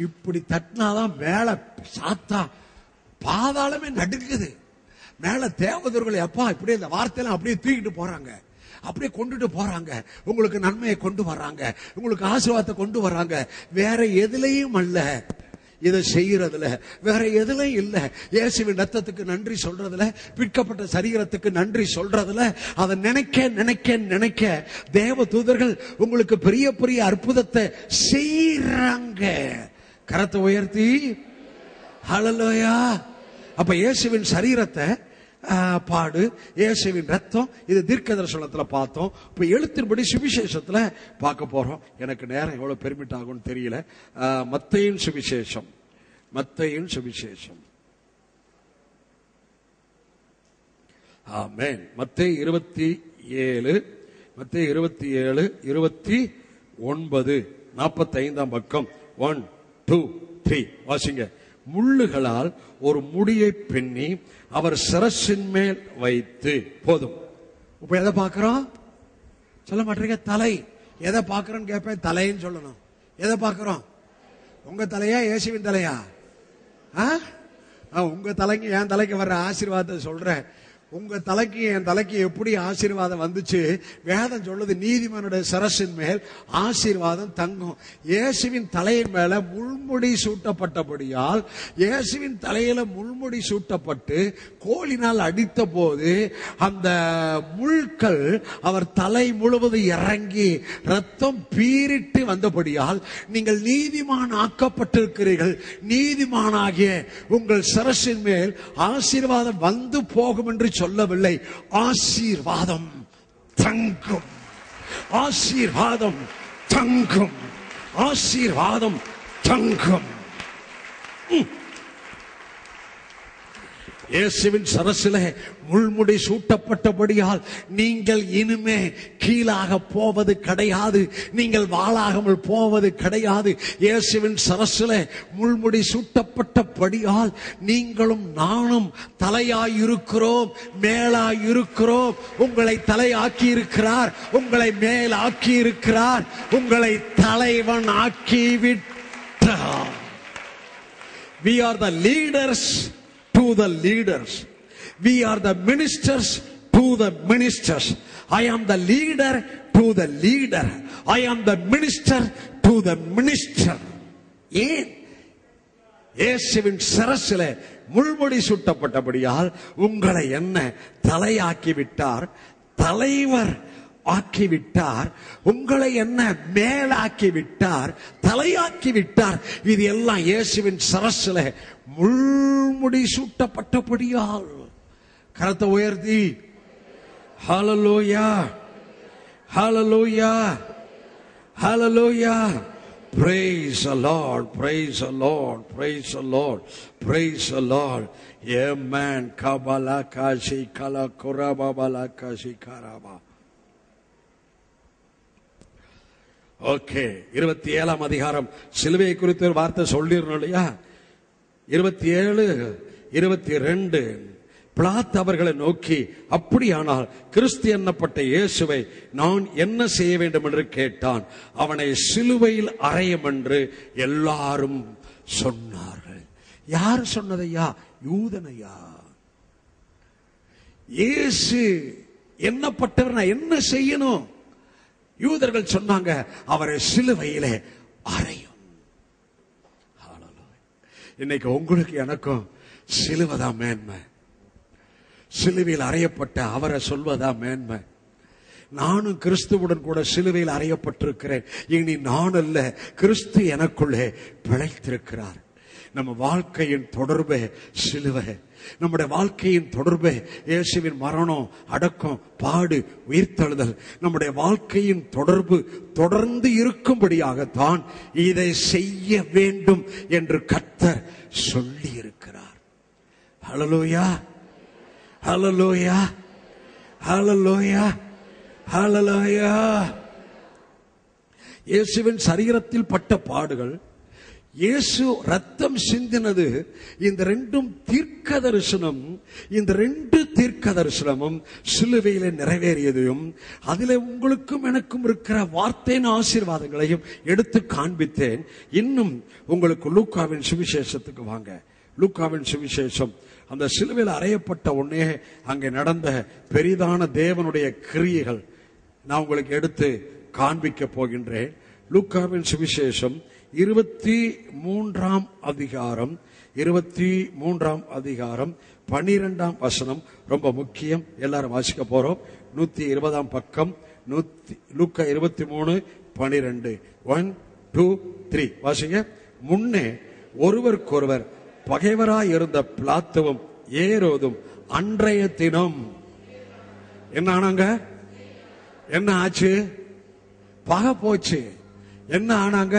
இப்படி தட்டினாதான் மேல சாத்தா பாதாளமே நடுக்குது. மேல தேவதூர்கள் அப்பா இப்படியே இந்த வார்த்தையெல்லாம் அப்படியே தூக்கிட்டு போறாங்க, அப்படியே கொண்டுட்டு போறாங்க. உங்களுக்கு நன்மையை கொண்டு வர்றாங்க, உங்களுக்கு ஆசீர்வாதத்தை கொண்டு வர்றாங்க. வேற எதுலையும் அல்ல, இதை செய்யறதுல வேற எதுலையும் இல்ல. இயேசுவின் ரத்தத்துக்கு நன்றி சொல்றதுல, பிற்கப்பட்ட சரீரத்துக்கு நன்றி சொல்றதுல, அதை நினைக்க நினைக்க நினைக்க தேவ தூதர்கள் உங்களுக்கு பெரிய பெரிய அற்புதத்தை செய்யறாங்க. கரத்தை உயர்த்தி ஹல்லேலூயா. அப்ப இயேசுவின் சரீரத்தை பாடு, இயேசுவின் ரத்தம், இது தீர்க்க தரிசனத்துல பார்த்தோம். இப்ப எழுத்தின்படி சுவிசேஷத்துல பார்க்க போறோம். எனக்கு நேரம் எவ்வளவு பெர்மிட் ஆகும்னு தெரியல. மத்தேயின் சுவிசேஷம், மத்தேயின் சுவிசேஷம். ஆமென். மத்தேயு 27, மத்தேயு 27, 29, 45 பக்கம். 1, 2, 3 வாசிங்க. முள்ளுகளால் ஒரு முடியை பின்னி அவர் சிரசின் மேல் வைத்து. போதும். இப்ப எதை பார்க்கிறோம் சொல்ல மாட்டீங்க? தலை. எதை பார்க்கிறோம் கேட்பேன், தலைன்னு சொல்லணும். எதை பார்க்கிறோம்? உங்க தலையா இயேசுவின் தலையா? உங்க தலைக்கு என் தலைக்கு வர்ற ஆசீர்வாதத்தை சொல்றேன். உங்க தலைக்கு என் தலைக்கு எப்படி ஆசீர்வாதம் வந்துச்சு? வேதம் சொல்லுது, நீதிமானுடைய சிரசின் மேல் ஆசீர்வாதம் தங்கும். இயேசுவின் தலையின் மேல முள்முடி சூட்டப்பட்டபடியால், இயேசுவின் தலையில முள்முடி சூட்டப்பட்டு கோலினால் அடித்த போது அந்த முள்கள் அவர் தலை முழுவதும் இறங்கி ரத்தம் பீரிட்டு வந்தபடியால் நீங்கள் நீதிமான் ஆக்கப்பட்டிருக்கிறீர்கள். நீதிமானாகிய உங்கள் சிரசின் மேல் ஆசீர்வாதம் வந்து போகும் என்று சொல்லவில்லை. ஆசீர்வாதம் தங்கும், ஆசீர்வாதம் தங்கும், ஆசீர்வாதம் தங்கும். இயேசுவின் சரசிலே முள்முடி சூட்டப்பட்டபடியால் நீங்கள் இனிமே கீழாக போவது கிடையாது, நீங்கள் வாளாகாமல் போவது கிடையாது. இயேசுவின் சரசிலே முள்முடி சூட்டப்பட்டபடியால் நீங்களும் நானும் தலையாயிருக்கிறோம், மேலாயிருக்கிறோம். உங்களை தலையாக்கி இருக்கிறார், உங்களை மேலாக்கி இருக்கிறார், உங்களை தலைவன் ஆக்கிவிட்டார். We are the leaders to the leaders. We are the ministers to the ministers. I am the leader to the leader. I am the minister to the minister. ஏன்? இயேசுவின் சிரசிலே முள்முடி சூட்டப்பட்டபடியால் உங்களை என்ன தலையாக்கி விட்டார், தலைவர் ஆக்கிவிட்டார். உங்களை என்ன மேலாக்கி விட்டார், தலையாக்கி விட்டார். இது எல்லாம் இயேசுவின் சிரசில முள்முடி சூட்டப்பட்டபடியால். கரத்தை உயர்த்தி ஹல்லேலூயா, ஹல்லேலூயா, ஹல்லேலூயா. Praise the Lord, praise the Lord, praise the Lord, praise the Lord. Amen. Kabala kashi kala koraba bala kashi karaba. Okay, 27ஆம் அதிகாரம் சிலுவையை குறித்து ஒரு வார்த்தை சொல்லிடணும் இல்லையா? 27, 22 பிலாத்து அவர்களை நோக்கி, அப்படியானால் கிறிஸ்து என்னப்பட்ட இயேசுவை நான் என்ன செய்ய வேண்டும் என்று கேட்டான். அவனை சிலுவையில் அறையும் என்று எல்லாரும் சொன்னார்கள். யார் சொன்னதையா? யூதனையா? இயேசு என்னப்பட்டவர், நான் என்ன செய்யணும்? யூதர்கள் சொன்னாங்க, அவரை சிலுவையிலே அறையும். இன்னைக்கு உங்களுக்கு எனக்கும் சிலுவைதான் மேன்மை. சிலுவையில் அறையப்பட்ட அவரை சொல்வதா மேன்மை. நானும் கிறிஸ்துவுடன் கூட சிலுவையில் அறையப்பட்டிருக்கிறேன். இனி நான் அல்ல, கிறிஸ்து எனக்குள்ளே பிழைத்திருக்கிறார். நம்ம வாழ்க்கையின் தொடர்பே சிலுவை. நம்முடைய வாழ்க்கையின் தொடர்பே இயேசுவின் மரணம், அடக்கம், பாடு, உயிர்த்தெழுதல். நம்முடைய வாழ்க்கையின் தொடர்பு தொடர்ந்து இருக்கும்படியாகத்தான் இதை செய்ய வேண்டும் என்று கர்த்தர் சொல்லி இருக்கிறார். ஹல்லேலூயா, ஹல்லேலூயா, ஹல்லேலூயா, ஹல்லேலூயா. இயேசுவின் சரீரத்தில் பட்ட பாடுகள், இயேசு ரத்தம் சிந்தினது, இந்த ரெண்டும் தீர்க்க தரிசனம். இந்த ரெண்டு தீர்க்க தரிசனமும் சிலுவையிலே நிறைவேறியதையும் அதிலே உங்களுக்கும் எனக்கும் இருக்கிற வார்த்தையின் ஆசீர்வாதங்களையும் எடுத்து காண்பித்தேன். இன்னும் உங்களுக்கு லூக்காவின் சுவிசேஷத்துக்கு வாங்க. லூக்காவின் சுவிசேஷம் அந்த சிலுவையில் அறையப்பட்ட உடனே அங்கே நடந்த பெரிதான தேவனுடைய கிரியைகள் நான் உங்களுக்கு எடுத்து காண்பிக்க போகின்றேன். லூக்காவின் சுவிசேஷம் 23ஆம் அதிகாரம் 12ஆம் வசனம் ரொம்ப முக்கியம். எல்லாரும் வாசிக்க போறோம். 120ஆம் பக்கம், லூக்கா 23:12. 1 2 3 வாசிங்க. முன்னே ஒருவருக்கொருவர் பகைவராய் இருந்த பிலாத்துவும் ஏரோதும் அன்றைய தினம் என்ன ஆனாங்க? என்ன ஆச்சு? பகை போச்சு. என்ன ஆனாங்க?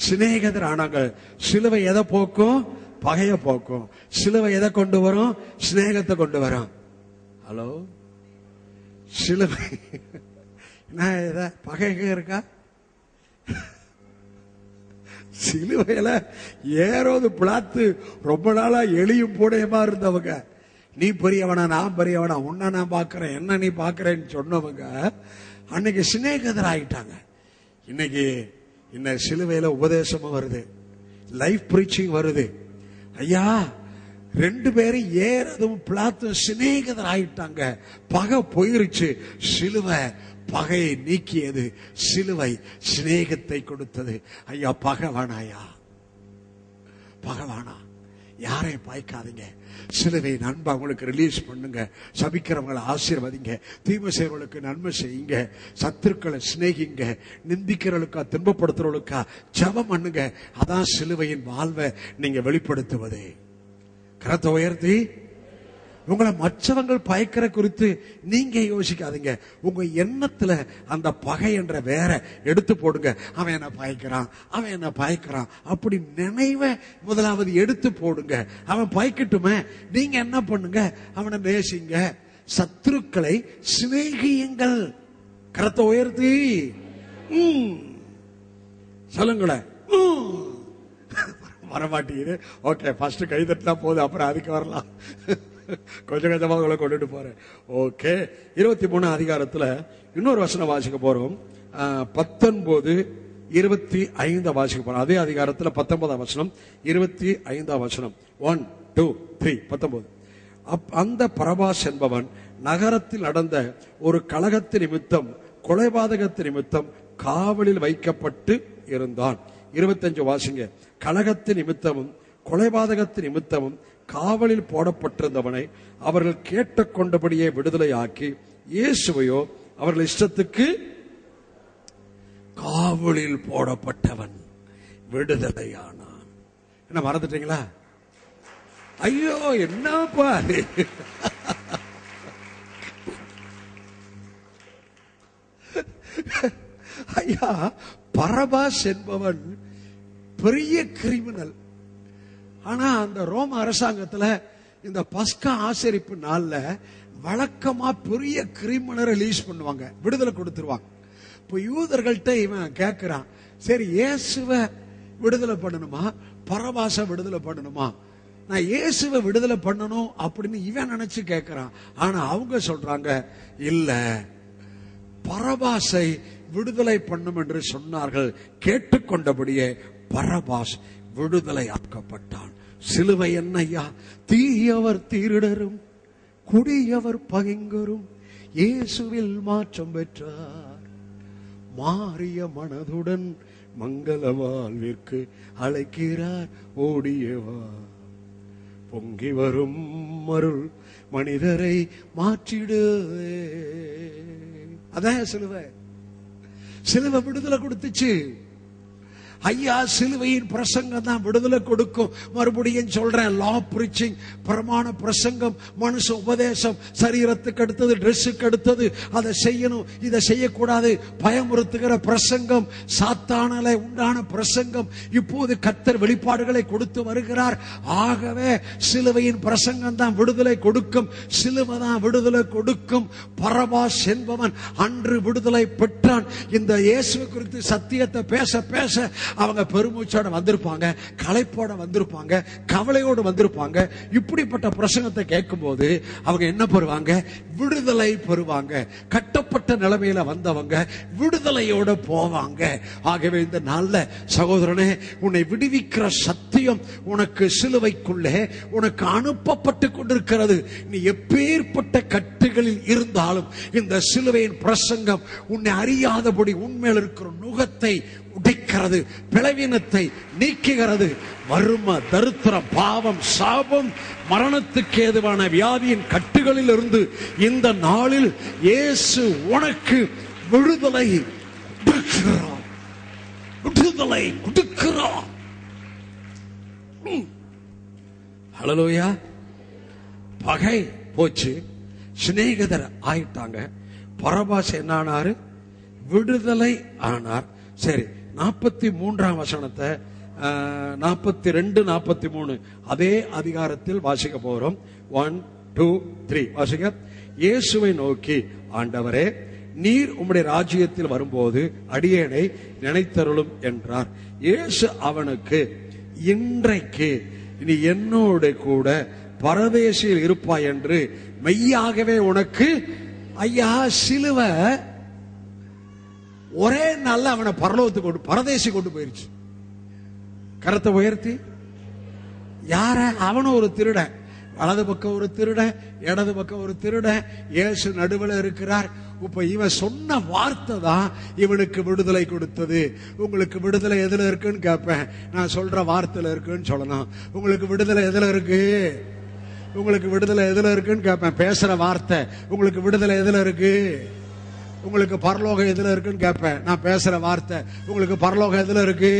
சிநேகிதர் ஆனாங்க. சிலுவை எதை போக்கும்? பகைய போக்கும். சிலுவை எதை கொண்டு வரும்? சிநேகத்தை கொண்டு வரும். ஹலோ, சிலுவை என்ன பகை இருக்கா? சிலுவையில ஏரோது பிளாத்து ரொம்ப நாளா எளியும் பூடையமா இருந்தவங்க, நீ பெரியவனா நான் பெரியவனா, உன்ன நான் பாக்குறேன் என்ன நீ பாக்குறேன்னு சொன்னவங்க அன்னைக்கு சிநேகிதர் ஆகிட்டாங்க. இன்னைக்கு இந்த சிலுவையில உபதேசமும் வருது, லைஃப் பிரீச்சிங் வருது. ஐயா, 2 பேரும் ஏறதும் பிளாத்தும் சிநேகிதர் ஆயிட்டாங்க. பகை போயிருச்சு. சிலுவை பகையை நீக்கியது, சிலுவை சிநேகத்தை கொடுத்தது. ஐயா, பகவானாயா, பகவானா, யாரையும் பாய்க்காதீங்க. சிலுவை நண்பா உங்களுக்கு ரிலீஸ் பண்ணுங்க. சபிக்கிறவங்களை ஆசீர்வதிங்க, தீமை செய்வர்களுக்கு நன்மை செய்யுங்க, சத்துருக்களை சிநேகிங்க, நிந்திக்கிறவர்களுக்கா துன்பப்படுத்துறவர்களுக்கா ஜெபம் பண்ணுங்க. அதான் சிலுவையின் வாழ்வை நீங்க வெளிப்படுத்துவது. கரத்தை உயர்த்தி உங்களை மற்றவங்கள் பயக்கிற குறித்து நீங்க யோசிக்காதீங்க. உங்க எண்ணத்துல அந்த பகை என்ற வேற எடுத்து போடுங்க. அவன் என்ன பயக்கிறான், அவன் என்ன பயக்கிறான் அப்படி நினைவை முதலாவது எடுத்து போடுங்க. அவன் பயக்கட்டுமே, நீங்க என்ன பண்ணுங்க? அவனை நேசிங்க, சத்துருக்களை சிநேகியுங்கள். கரத்தை உயர்த்தி சொல்லுங்களேன். வரமாட்டீங்க. ஓகே, ஃபர்ஸ்ட் கை தட்டினா போதும், அப்புறம் அதுக்கு வரலாம். கொஞ்சம் கொஞ்சமா உங்களை கொண்டுட்டு போறேன். ஓகே, 23ஆம் அதிகாரத்துல இன்னொரு வசனம் வாசிக்க போறோம். 19:25 வாசிக்க போறோம். அதே அதிகாரத்துல 19ஆம் வசனம் 25ஆம் வசனம். 1 2 3 19. அந்த பரபாஸ் என்பவன் நகரத்தில் நடந்த ஒரு கலகத்து நிமித்தம், கொலைபாதகத்து நிமித்தம் காவலில் வைக்கப்பட்டு இருந்தான். 25 வாசிங்க. கலகத்து நிமித்தமும் கொலைபாதகத்து நிமித்தமும் காவலில் போடப்பட்டிருந்தவனை அவர்கள் கேட்டுக்கொண்டபடியே விடுதலை ஆக்கி, இயேசுவையோ அவர்கள் இஷ்டத்துக்கு காவலில் போடப்பட்டவன் விடுதலையானான். என்ன மறந்துட்டீங்களா? ஐயோ, என்னப்பா ஐயா, பரபாஸ் என்பவன் பெரிய கிரிமினல். ஆனா அந்த ரோம அரசாங்கத்துல இந்த பஸ்கா ஆசரிப்பு நாள்ல வழக்கமா பெரிய கிரிமினலை ரிலீஸ் பண்ணுவாங்க, விடுதலை கொடுத்துருவாங்க. இப்போ யூதர்கள்ட்ட இவன் கேட்கிறான், சரி இயேசுவை விடுதலை பண்ணணுமா பரபாச விடுதலை பண்ணணுமா? நான் இயேசுவை விடுதலை பண்ணணும் அப்படின்னு இவன் நினைச்சு கேட்கிறான். ஆனா அவங்க சொல்றாங்க, இல்ல, பரபாசை விடுதலை பண்ணும் என்று சொன்னார்கள். கேட்டுக்கொண்டபடியே பரபாஸ் விடுதலை ஆக்கப்பட்டான். சிலுவை என்னையா? தீயவர் திருடரும் குடியவர் பகைங்கரும் இயேசுவில் மாற்றம் பெற்றார். மாறிய மனதுடன் மங்கள வாழ்விற்கு அழைக்கிறார் ஓடியவா. பொங்கி வரும் அருள் மனிதரை மாற்றிடு. அதான் சிலுவை. சிலுவை விடுதலை கொடுத்துச்சு. ஐயா, சிலுவையின் பிரசங்கம் தான் விடுதலை கொடுக்கும். மறுபடியும் சொல்றேன், லா பிரீச்சிங், பிரமாண பிரசங்கம், மனுஷ உபதேசம், சரீரத்துக்கு அடுத்தது, ட்ரெஸ்ஸுக்கு அடுத்தது, அதை செய்யணும் இதை செய்யக்கூடாது பயமுறுத்துகிற பிரசங்கம், சாத்தானால உண்டான பிரசங்கம். இப்போது கர்த்தர் வெளிப்பாடுகளை கொடுத்து வருகிறார். ஆகவே சிலுவையின் பிரசங்கம் தான் விடுதலை கொடுக்கும். சிலுவை தான் விடுதலை கொடுக்கும். பரபாஸ் என்பவன் அன்று விடுதலை பெற்றான். இந்த இயேசு குறித்து சத்தியத்தை பேச பேச அவங்க பெருமூச்சோட வந்திருப்பாங்க, களைப்போட வந்திருப்பாங்க, கவலையோடு வந்திருப்பாங்க. இப்படிப்பட்ட பிரசங்கத்தை கேட்கும் போது அவங்க என்ன பெறுவாங்க? விடுதலை பெறுவாங்க. கட்டப்பட்ட நிலைமையில வந்தவங்க விடுதலையோட போவாங்க. ஆகவே இந்த நாள்ல சகோதரனே, உன்னை விடுவிக்கிற சத்தியம் உனக்கு சிலுவைக்குள்ளே உனக்கு அனுப்பப்பட்டு கொண்டிருக்கிறது. நீ எப்பேற்பட்ட கட்டுகளில் இருந்தாலும் இந்த சிலுவையின் பிரசங்கம் உன்னை அறியாதபடி உண்மையில் இருக்கிற நுகத்தை உடைக்கிறது, பிளவினத்தை நீக்குகிறது. வறுமை, தரித்திரம், பாவம், சாபம், மரணத்துக்கு ஏதுவான வியாதியின் கட்டுகளில் இருந்து இந்த நாளில் இயேசு உனக்கு விடுதலை கொடுக்கிறார். விடுதலை கொடுக்கிறார். ஹல்லேலூயா. பகை போச்சு, சிநேகிதர் ஆயிட்டாங்க. பரபாஸ் என்ன ஆனாரு? விடுதலை ஆனார். சரி, 43ஆம் வசனத்தை 42, 43 அதே அதிகாரத்தில் வாசிக்க போறோம். 1, 2, 3 வாசிக்க. இயேசுவை நோக்கி, ஆண்டவரே, நீர் உம்முடைய ராஜ்யத்தில் வரும்போது அடியேனை நினைத்தருளும் என்றார். இயேசு அவனுக்கு, இன்றைக்கு நீ என்னோடு கூட பரதேசியில் இருப்பாய் என்று மெய்யாகவே உனக்கு. ஐயா, சிலுவை ஒரே நாள்ல அவனை பரலோகத்துக்கு கொண்டு, பரதேசி கொண்டு போயிருச்சு. கரத்தை உயர்த்தி. யார? அவனும் ஒரு திருடன். வலது பக்கம் ஒரு திருடன், இடது பக்கம் ஒரு திருடன். இயேசு நடுவில் இருக்கிறார். இப்ப இவன் சொன்ன வார்த்தை தான் இவனுக்கு விடுதலை கொடுத்தது. உங்களுக்கு விடுதலை எதுல இருக்குன்னு கேட்பேன். நான் சொல்ற வார்த்தையில இருக்குன்னு சொல்லணும். உங்களுக்கு விடுதலை எதுல இருக்கு? உங்களுக்கு விடுதலை எதுல இருக்குன்னு கேட்பேன். பேசுற வார்த்தை. உங்களுக்கு விடுதலை எதுல இருக்கு? உங்களுக்கு பரலோகம் எதுல இருக்குன்னு கேட்பேன். நான் பேசுற வார்த்தை. உங்களுக்கு பரலோகம் எதுல இருக்கு?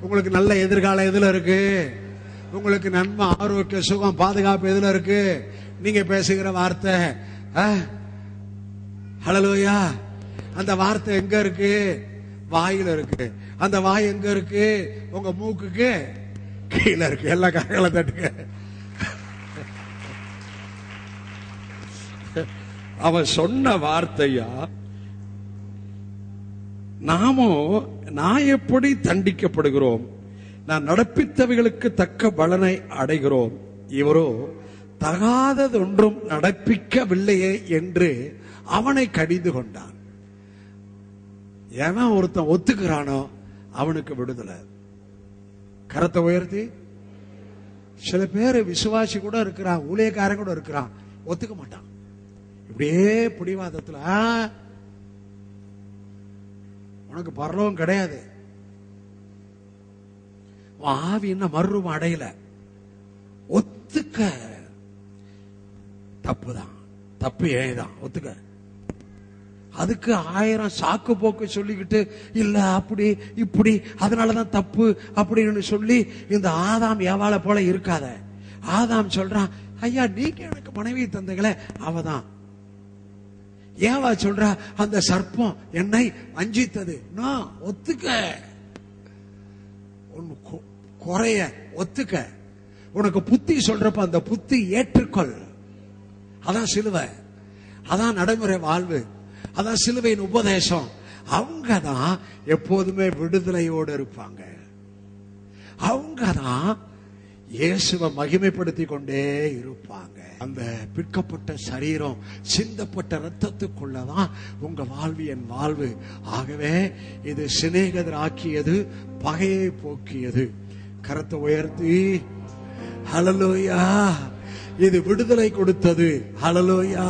உங்களுக்கு நல்ல எதிர்காலம் எதுல இருக்கு? உங்களுக்கு நன்மை, ஆரோக்கிய, சுகம், பாதுகாப்பு எதுல இருக்கு? நீங்க பேசுகிற வார்த்தை. ஹல்லேலூயா. அந்த வார்த்தை எங்க இருக்கு? வாயில இருக்கு. அந்த வாய் எங்க இருக்கு? உங்க மூக்குக்கு கீழே இருக்கு. எல்லா கரைகளை தட்டுங்க. அவன் சொன்ன வார்த்தையா, நான் எப்படி தண்டிக்கப்படுகிறோம், நான் நடப்பித்தவைகளுக்கு தக்க பலனை அடைகிறோம், இவரோ தகாதது ஒன்றும் நடப்பிக்கவில்லையே என்று அவனை கடிந்து கொண்டான். எவன் ஒருத்தன் ஒத்துக்கிறானோ அவனுக்கு விடுதலை. கரத்தை உயர்த்தி. சில பேர் விசுவாசி கூட இருக்கிறான், ஊழியக்காரன் கூட இருக்கிறான், ஒத்துக்க மாட்டான். இப்படியே பிடிவாதத்துல உனக்கு பரலோகம் கிடையாது, ஆவி இன்னும் மறுரூபம் அடையல, ஒத்துக்க. தப்புதான், தப்பு ஏதான், ஒத்துக்க. அதுக்கு 1000 சாக்கு போக்கு சொல்லிக்கிட்டு, இல்ல அப்படி இப்படி அதனாலதான் தப்பு அப்படின்னு சொல்லி இந்த ஆதாம் ஏவாளை போல இருக்காத. ஆதாம் சொல்றான், ஐயா நீங்க எனக்கு மனைவி தந்தீங்களே அவதான். ஏவா சொல்றா, அந்த சர்ப்பம் என்னை வஞ்சித்தது. நான் ஒத்துக்க. குறைய ஒத்துக்க. உனக்கு புத்தி சொல்றப்ப அந்த புத்தி ஏற்றுக்கொள். அதான் சிலுவை, அதான் நடைமுறை வாழ்வு, அதான் சிலுவையின் உபதேசம். அவங்கதான் எப்போதுமே விடுதலையோடு இருப்பாங்க. அவங்கதான் இயேசுவை மகிமைப்படுத்தி கொண்டே இருப்பாங்க. அந்த பிற்கப்பட்ட சரீரம், சிந்தப்பட்ட ரத்தத்துக்குள்ளதான் உங்க வாழ்வு என் வாழ்வு. ஆகவே இது சிநேகிதர் ஆக்கியது, பகையை போக்கியது. கரத்தை உயர்த்தி. ஹல்லேலூயா. இது விடுதலை கொடுத்தது. ஹல்லேலூயா.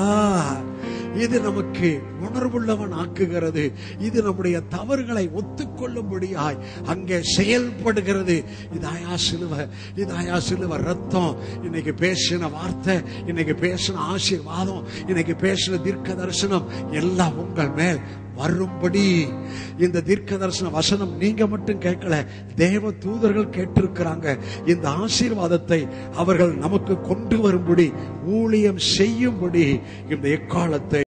இது நமக்கு உணர்வுள்ளவன் ஆக்குகிறது. இது நம்முடைய தவறுகளை ஒத்துக்கொள்ளும்படியாய் அங்கே செயல்படுகிறது. இதாயா சிலுவை, இதாயா சிலுவை ரத்தம். இன்னைக்கு பேசின வார்த்தை, இன்னைக்கு பேசின ஆசீர்வாதம், இன்னைக்கு பேசின தீர்க்க தரிசனம் எல்லாம் உங்கள் மேல் வரும்படி. இந்த தீர்க்க தரிசன வசனம் நீங்க மட்டும் கேட்கல, தேவ தூதர்கள் கேட்டிருக்கிறாங்க. இந்த ஆசீர்வாதத்தை அவர்கள் நமக்கு கொண்டு வரும்படி, ஊழியம் செய்யும்படி இந்த எக்காலத்தை